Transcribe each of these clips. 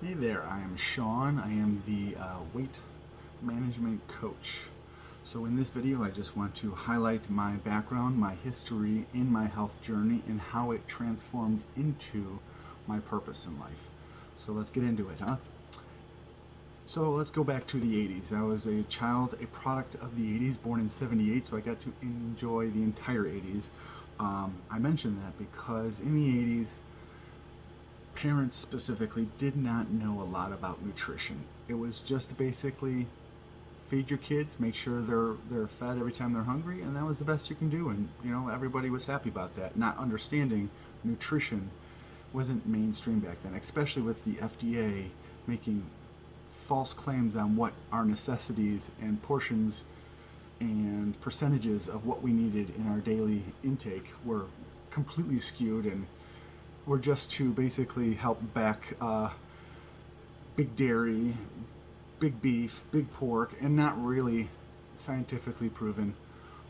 Hey there, I am Sean. I am the weight management coach. So, in this video, I just want to highlight my background, my history in my health journey, and how it transformed into my purpose in life. So, let's get into it, huh? So, let's go back to the 80s. I was a child, a product of the 80s, born in 78, so I got to enjoy the entire 80s. I mention that because in the 80s, parents specifically did not know a lot about nutrition. It was just basically feed your kids, make sure they're fed every time they're hungry, and that was the best you can do. And everybody was happy about that. Not understanding nutrition wasn't mainstream back then, especially with the FDA making false claims on what our necessities and portions and percentages of what we needed in our daily intake were completely skewed and were just to basically help back big dairy, big beef, big pork, and not really scientifically proven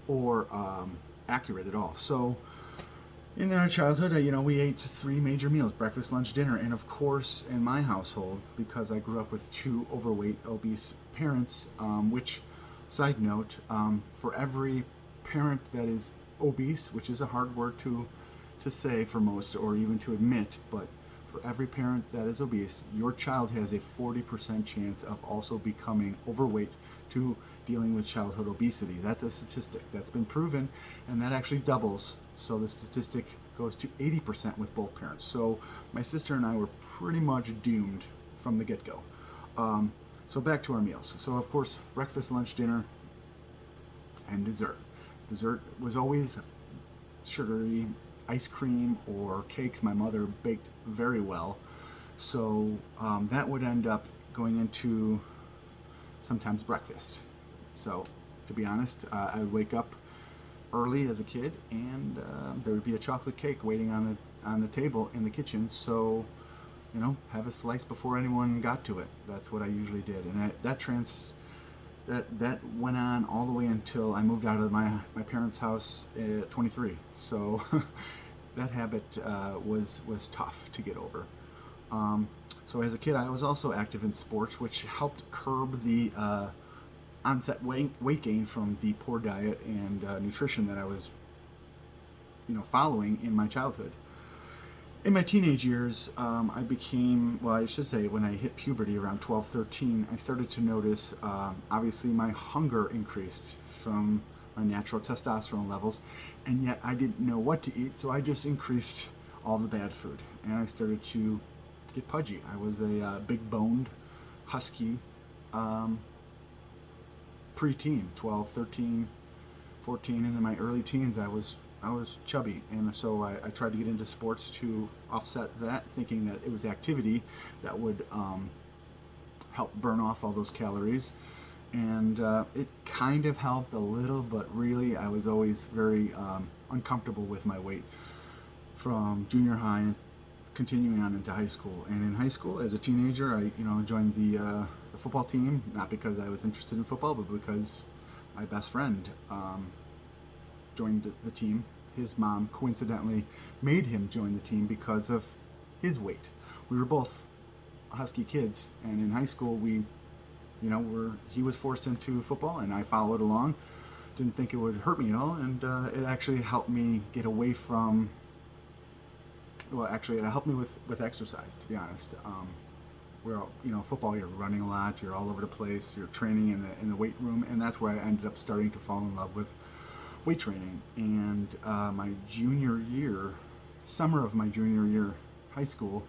or accurate at all. So, in our childhood, we ate three major meals: breakfast, lunch, dinner, and of course, in my household, because I grew up with two overweight, obese parents. Which, side note, for every parent that is obese, which is a hard word to say for most, or even to admit, but for every parent that is obese, your child has a 40% chance of also becoming overweight to dealing with childhood obesity. That's a statistic that's been proven, and that actually doubles. So the statistic goes to 80% with both parents. So my sister and I were pretty much doomed from the get-go. So back to our meals. So of course, breakfast, lunch, dinner, and dessert. Dessert was always sugary ice cream or cakes. My mother baked very well, so that would end up going into sometimes breakfast. So, to be honest, I would wake up early as a kid, and there would be a chocolate cake waiting on the table in the kitchen. So, have a slice before anyone got to it. That's what I usually did, and that went on all the way until I moved out of my parents' house at 23. So that habit was tough to get over. So as a kid, I was also active in sports, which helped curb the onset weight gain from the poor diet and nutrition that I was, following in my childhood. In my teenage years, I became, well, I should say, when I hit puberty around 12, 13, I started to notice, obviously, my hunger increased from my natural testosterone levels, and yet I didn't know what to eat, so I just increased all the bad food, and I started to get pudgy. I was a big boned, husky preteen, 12, 13, 14, and in my early teens, I was chubby, and so I tried to get into sports to offset that, thinking that it was activity that would help burn off all those calories. And it kind of helped a little, but really I was always very uncomfortable with my weight from junior high and continuing on into high school. And in high school, as a teenager, I joined the football team, not because I was interested in football, but because my best friend joined the team. His mom coincidentally made him join the team because of his weight. We were both husky kids, and in high school he was forced into football, and I followed along. Didn't think it would hurt me at all, and it actually helped me get away from. Well, actually, it helped me with exercise. To be honest, we're all, football. You're running a lot. You're all over the place. You're training in the weight room, and that's where I ended up starting to fall in love with weight training. And my junior year, summer of my junior year, high school,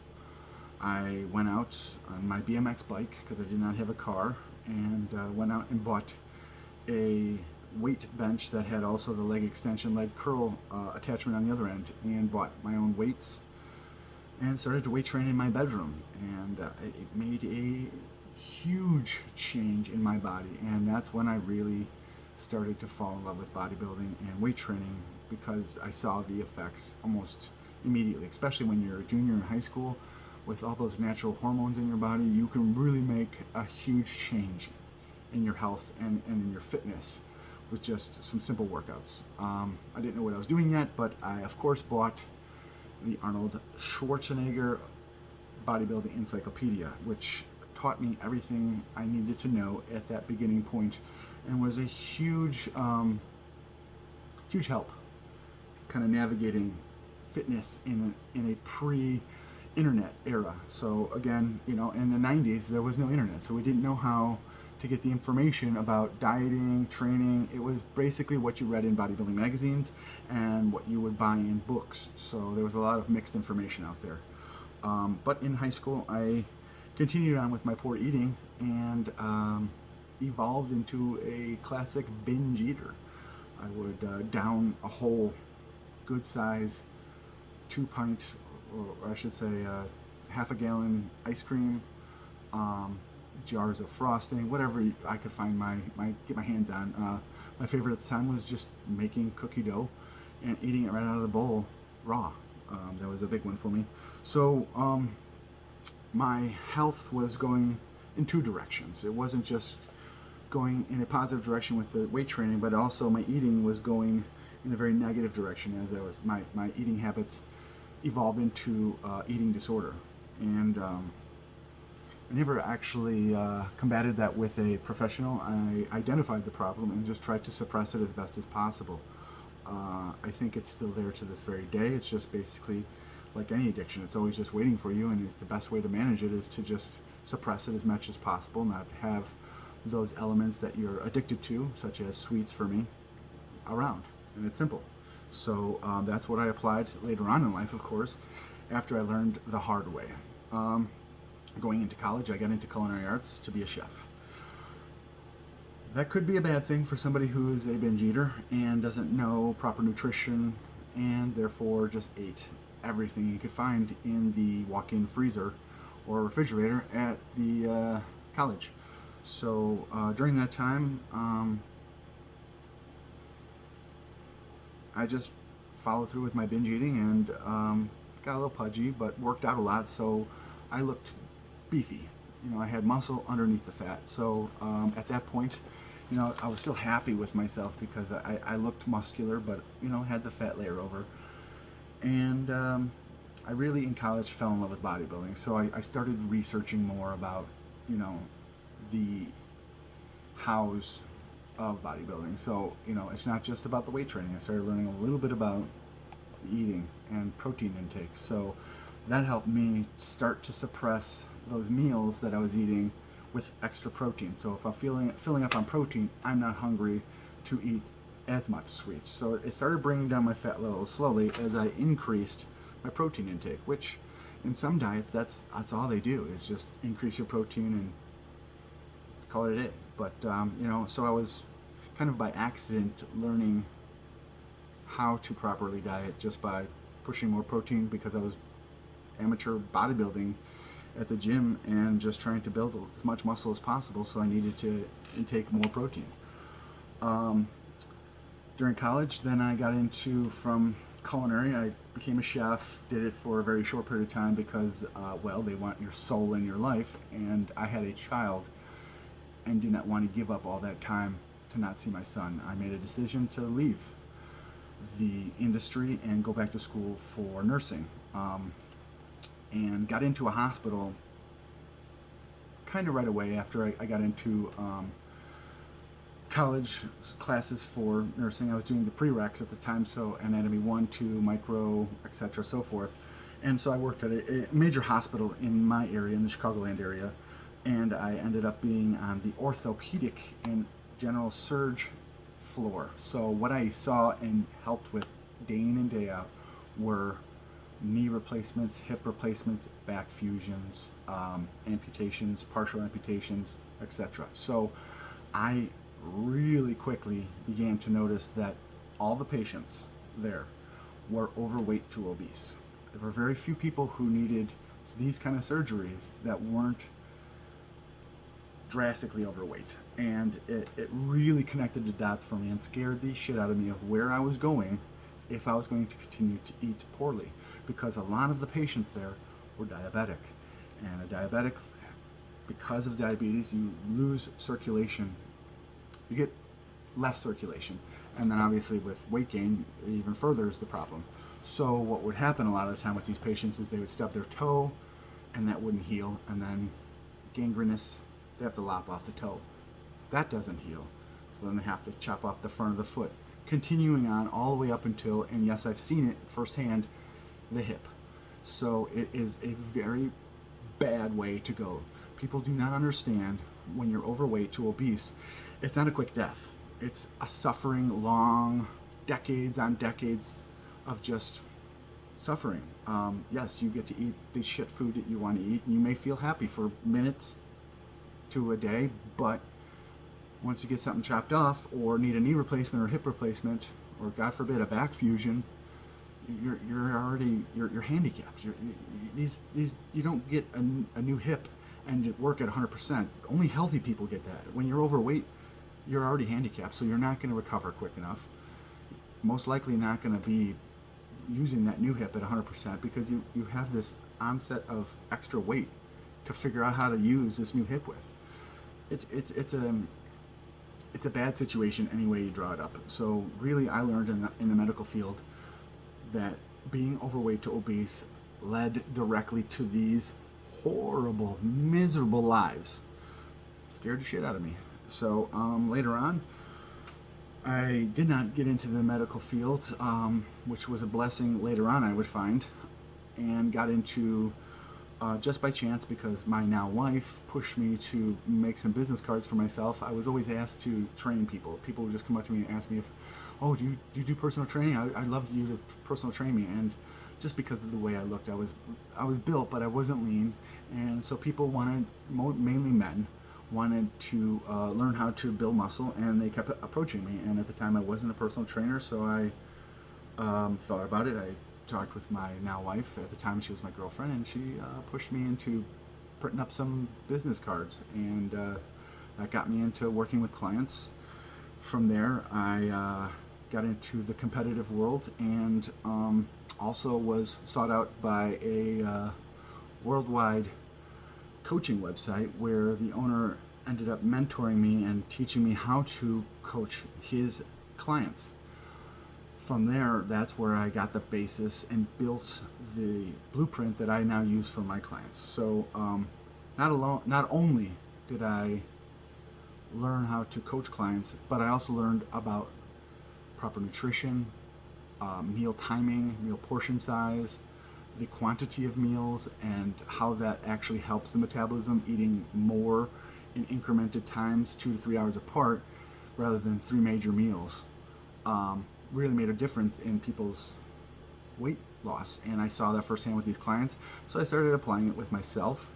I went out on my BMX bike because I did not have a car, and went out and bought a weight bench that had also the leg extension, leg curl attachment on the other end, and bought my own weights and started to weight train in my bedroom. And it made a huge change in my body, and that's when I really started to fall in love with bodybuilding and weight training, because I saw the effects almost immediately, especially when you're a junior in high school. With all those natural hormones in your body, you can really make a huge change in your health and in your fitness with just some simple workouts. I didn't know what I was doing yet, but I, of course, bought the Arnold Schwarzenegger bodybuilding encyclopedia, which taught me everything I needed to know at that beginning point, and was a huge, huge help, kind of navigating fitness in a pre-internet era. So again, in the 90s there was no internet, so we didn't know how to get the information about dieting, training. It was basically what you read in bodybuilding magazines and what you would buy in books. So there was a lot of mixed information out there. But in high school, I continued on with my poor eating and evolved into a classic binge eater. I would down a whole good size 2-pint, or I should say half a gallon ice cream, jars of frosting, whatever I could find get my hands on. My favorite at the time was just making cookie dough and eating it right out of the bowl raw. That was a big one for me. So my health was going in two directions. It wasn't just going in a positive direction with the weight training, but also my eating was going in a very negative direction, as my eating habits evolved into eating disorder. And I never actually combated that with a professional. I identified the problem and just tried to suppress it as best as possible. I think it's still there to this very day. It's just basically like any addiction. It's always just waiting for you, and the best way to manage it is to just suppress it as much as possible, not have those elements that you're addicted to, such as sweets for me, around. And it's simple. So that's what I applied later on in life, of course, after I learned the hard way. Going into college, I got into culinary arts to be a chef. That could be a bad thing for somebody who is a binge eater and doesn't know proper nutrition, and therefore just ate everything you could find in the walk-in freezer or refrigerator at the college. So during that time, I just followed through with my binge eating and got a little pudgy, but worked out a lot, so I looked beefy. I had muscle underneath the fat. So at that point, I was still happy with myself because I looked muscular, but had the fat layer over. And I really in college fell in love with bodybuilding. So I started researching more about the hows of bodybuilding. So it's not just about the weight training. I started learning a little bit about eating and protein intake. So that helped me start to suppress those meals that I was eating with extra protein. So if I'm filling up on protein, I'm not hungry to eat as much sweets. So it started bringing down my fat levels slowly as I increased my protein intake, which in some diets that's all they do is just increase your protein and call it a day. But so I was kind of by accident learning how to properly diet just by pushing more protein, because I was amateur bodybuilding at the gym and just trying to build as much muscle as possible, so I needed to intake more protein. During college, then I got into, from culinary, I became a chef, did it for a very short period of time because, they want your soul in your life, and I had a child and did not want to give up all that time to not see my son. I made a decision to leave the industry and go back to school for nursing. And got into a hospital kind of right away after I got into college classes for nursing. I was doing the prereqs at the time, so anatomy 1, 2, micro, etc., so forth. And so I worked at a major hospital in my area, in the Chicagoland area, and I ended up being on the orthopedic and general surge floor. So what I saw and helped with day in and day out were knee replacements, hip replacements, back fusions, amputations, partial amputations, etc. So I really quickly began to notice that all the patients there were overweight to obese. There were very few people who needed these kind of surgeries that weren't drastically overweight. And it really connected the dots for me and scared the shit out of me of where I was going if I was going to continue to eat poorly, because a lot of the patients there were diabetic. And a diabetic, because of diabetes, you lose circulation. You get less circulation. And then obviously with weight gain, even further is the problem. So what would happen a lot of the time with these patients is they would stub their toe, and that wouldn't heal. And then gangrenous, they have to lop off the toe. That doesn't heal. So then they have to chop off the front of the foot. Continuing on all the way up until, and yes, I've seen it firsthand, the hip. So it is a very bad way to go. People do not understand when you're overweight to obese, it's not a quick death. It's a suffering, long, decades on decades of just suffering. Yes, you get to eat the shit food that you want to eat, and you may feel happy for minutes to a day, but once you get something chopped off or need a knee replacement or hip replacement, or God forbid a back fusion, you're already handicapped. You don't get a new hip and work at 100%. Only healthy people get that. When you're overweight, you're already handicapped, so you're not going to recover quick enough. Most likely not going to be using that new hip at 100% because you have this onset of extra weight to figure out how to use this new hip with. It's a bad situation any way you draw it up. So really, I learned in the medical field that being overweight to obese led directly to these horrible, miserable lives. Scared the shit out of me. So later on, I did not get into the medical field, which was a blessing later on, I would find, and got into just by chance because my now wife pushed me to make some business cards for myself. I was always asked to train people. People would just come up to me and ask me if, oh, do you do personal training? I'd love you to personal train me. And just because of the way I looked, I was built, but I wasn't lean. And so people wanted, mainly men, wanted to learn how to build muscle, and they kept approaching me. And at the time I wasn't a personal trainer, so I thought about it. I talked with my now wife. At the time she was my girlfriend, and she pushed me into printing up some business cards, and that got me into working with clients. From there I got into the competitive world, and also was sought out by a worldwide coaching website where the owner ended up mentoring me and teaching me how to coach his clients. From there, that's where I got the basis and built the blueprint that I now use for my clients. So not only did I learn how to coach clients, but I also learned about proper nutrition, meal timing, meal portion size, the quantity of meals, and how that actually helps the metabolism, eating more in incremented times, 2 to 3 hours apart, rather than 3 major meals. Really made a difference in people's weight loss, and I saw that firsthand with these clients. So I started applying it with myself,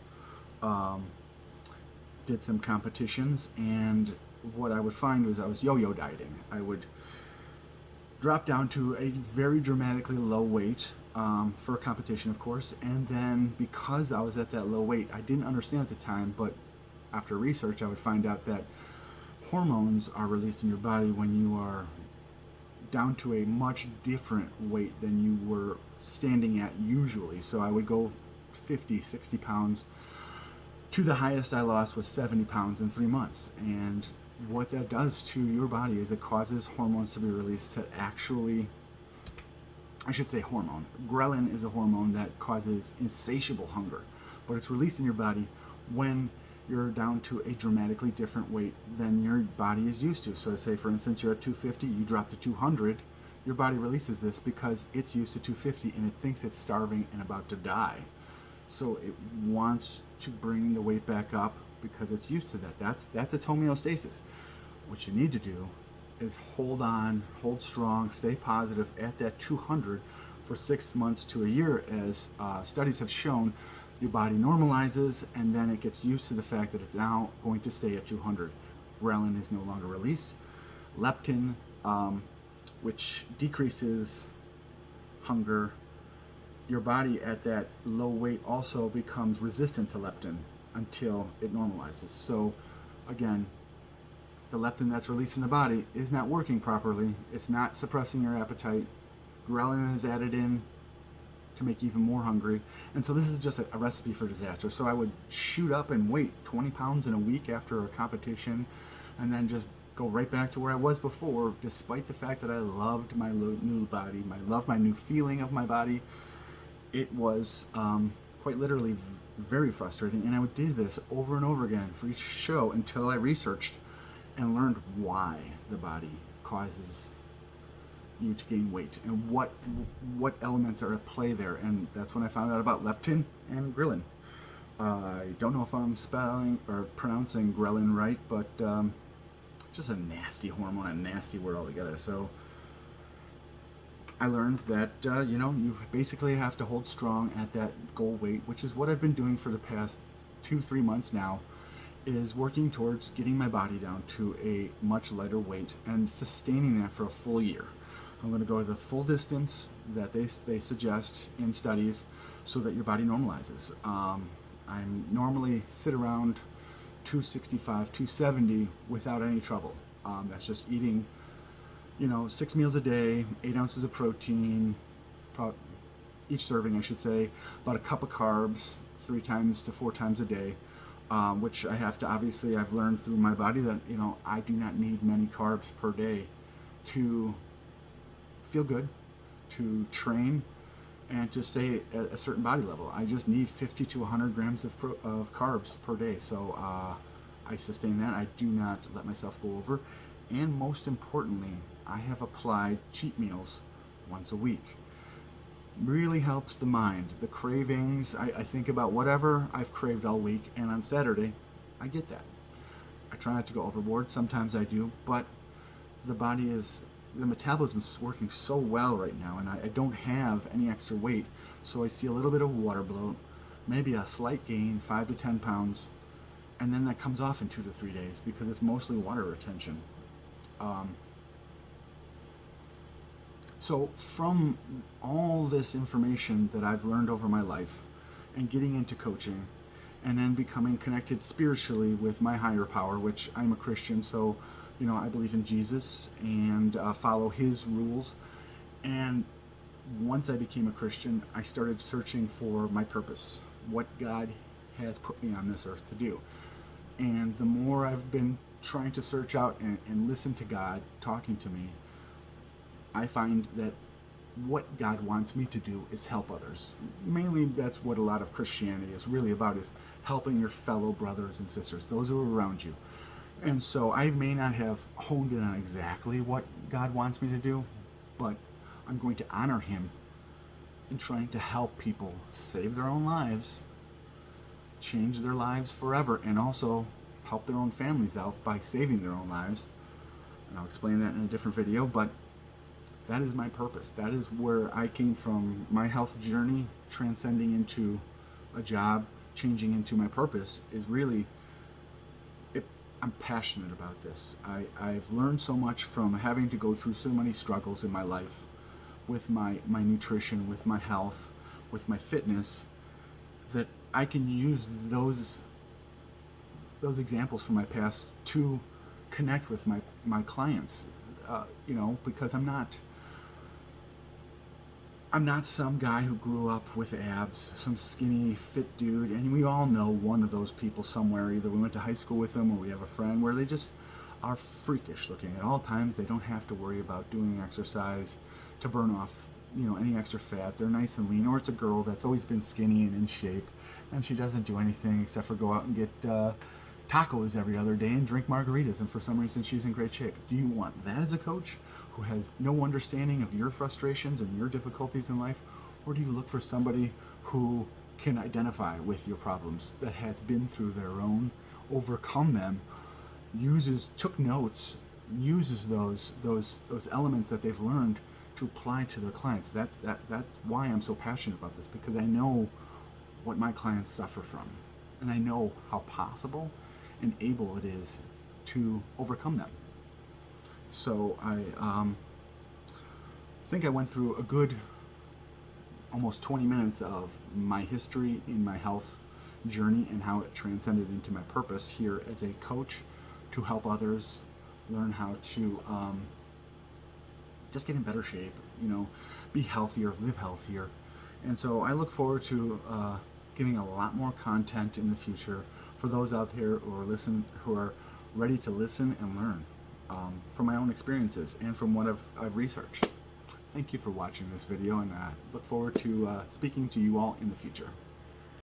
did some competitions, and what I would find was I was yo-yo dieting. I would drop down to a very dramatically low weight for a competition, of course, and then because I was at that low weight, I didn't understand at the time, but after research I would find out that hormones are released in your body when you are down to a much different weight than you were standing at usually. So I would go 50, 60 pounds. To the highest I lost was 70 pounds in 3 months. And what that does to your body is it causes hormones to be released to actually, I should say hormone. Ghrelin is a hormone that causes insatiable hunger, but it's released in your body when you're down to a dramatically different weight than your body is used to. So say for instance you're at 250, you drop to 200, your body releases this because it's used to 250 and it thinks it's starving and about to die. So it wants to bring the weight back up because it's used to that. That's its homeostasis. What you need to do is hold on, hold strong, stay positive at that 200 for 6 months to a year, as studies have shown. Your body normalizes, and then it gets used to the fact that it's now going to stay at 200. Ghrelin is no longer released. Leptin, which decreases hunger, your body at that low weight also becomes resistant to leptin until it normalizes. So again, the leptin that's released in the body is not working properly. It's not suppressing your appetite. Ghrelin is added in to make you even more hungry. And so this is just a recipe for disaster. So I would shoot up and weight 20 pounds in a week after a competition, and then just go right back to where I was before, despite the fact that I loved my new body, I loved my new feeling of my body. It was quite literally very frustrating. And I would do this over and over again for each show until I researched and learned why the body causes you to gain weight and what elements are at play there. And that's when I found out about leptin and ghrelin. I don't know if I'm spelling or pronouncing ghrelin right, but just a nasty hormone, a nasty word altogether. So I learned that you basically have to hold strong at that goal weight, which is what I've been doing for the past 2-3 months now, is working towards getting my body down to a much lighter weight and sustaining that for a full year. I'm going to go the full distance that they suggest in studies so that your body normalizes. I'm normally sit around 265, 270 without any trouble. That's just eating 6 meals a day, 8 ounces of protein, each serving I should say, about a cup of carbs 3 times to 4 times a day, which I've learned through my body that I do not need many carbs per day to feel good, to train, and to stay at a certain body level. I just need 50 to 100 grams of carbs per day. So I sustain that. I do not let myself go over. And most importantly, I have applied cheat meals once a week. Really helps the mind. The cravings, I think about whatever I've craved all week, and on Saturday, I get that. I try not to go overboard. Sometimes I do, but the metabolism is working so well right now, and I don't have any extra weight, so I see a little bit of water bloat, maybe a slight gain, 5 to 10 pounds, and then that comes off in 2 to 3 days because it's mostly water retention. So from all this information that I've learned over my life and getting into coaching and then becoming connected spiritually with my higher power, which I'm a Christian, so I believe in Jesus and follow his rules. And once I became a Christian, I started searching for my purpose, what God has put me on this earth to do. And the more I've been trying to search out and listen to God talking to me, I find that what God wants me to do is help others. Mainly that's what a lot of Christianity is really about, is helping your fellow brothers and sisters, those who are around you. And so I may not have honed in on exactly what God wants me to do, but I'm going to honor him in trying to help people save their own lives, change their lives forever, and also help their own families out by saving their own lives. And I'll explain that in a different video, but that is my purpose. That is where I came from. My health journey, transcending into a job, changing into my purpose, is really, I'm passionate about this. I've learned so much from having to go through so many struggles in my life with my nutrition, with my health, with my fitness, that I can use those examples from my past to connect with my clients, because I'm not some guy who grew up with abs, some skinny, fit dude, and we all know one of those people somewhere. Either we went to high school with them or we have a friend where they just are freakish looking at all times. They don't have to worry about doing exercise to burn off, any extra fat. They're nice and lean. Or it's a girl that's always been skinny and in shape, and she doesn't do anything except for go out and get tacos every other day and drink margaritas, and for some reason she's in great shape. Do you want that as a coach who has no understanding of your frustrations and your difficulties in life? Or do you look for somebody who can identify with your problems, that has been through their own, overcome them, took notes, uses those elements that they've learned to apply to their clients? That's why I'm so passionate about this, because I know what my clients suffer from, and I know how possible and able it is to overcome them. So I think I went through a good almost 20 minutes of my history in my health journey and how it transcended into my purpose here as a coach to help others learn how to just get in better shape, be healthier, live healthier. And so I look forward to giving a lot more content in the future for those out there who are ready to listen and learn from my own experiences and from what I've researched. Thank you for watching this video, and I look forward to speaking to you all in the future.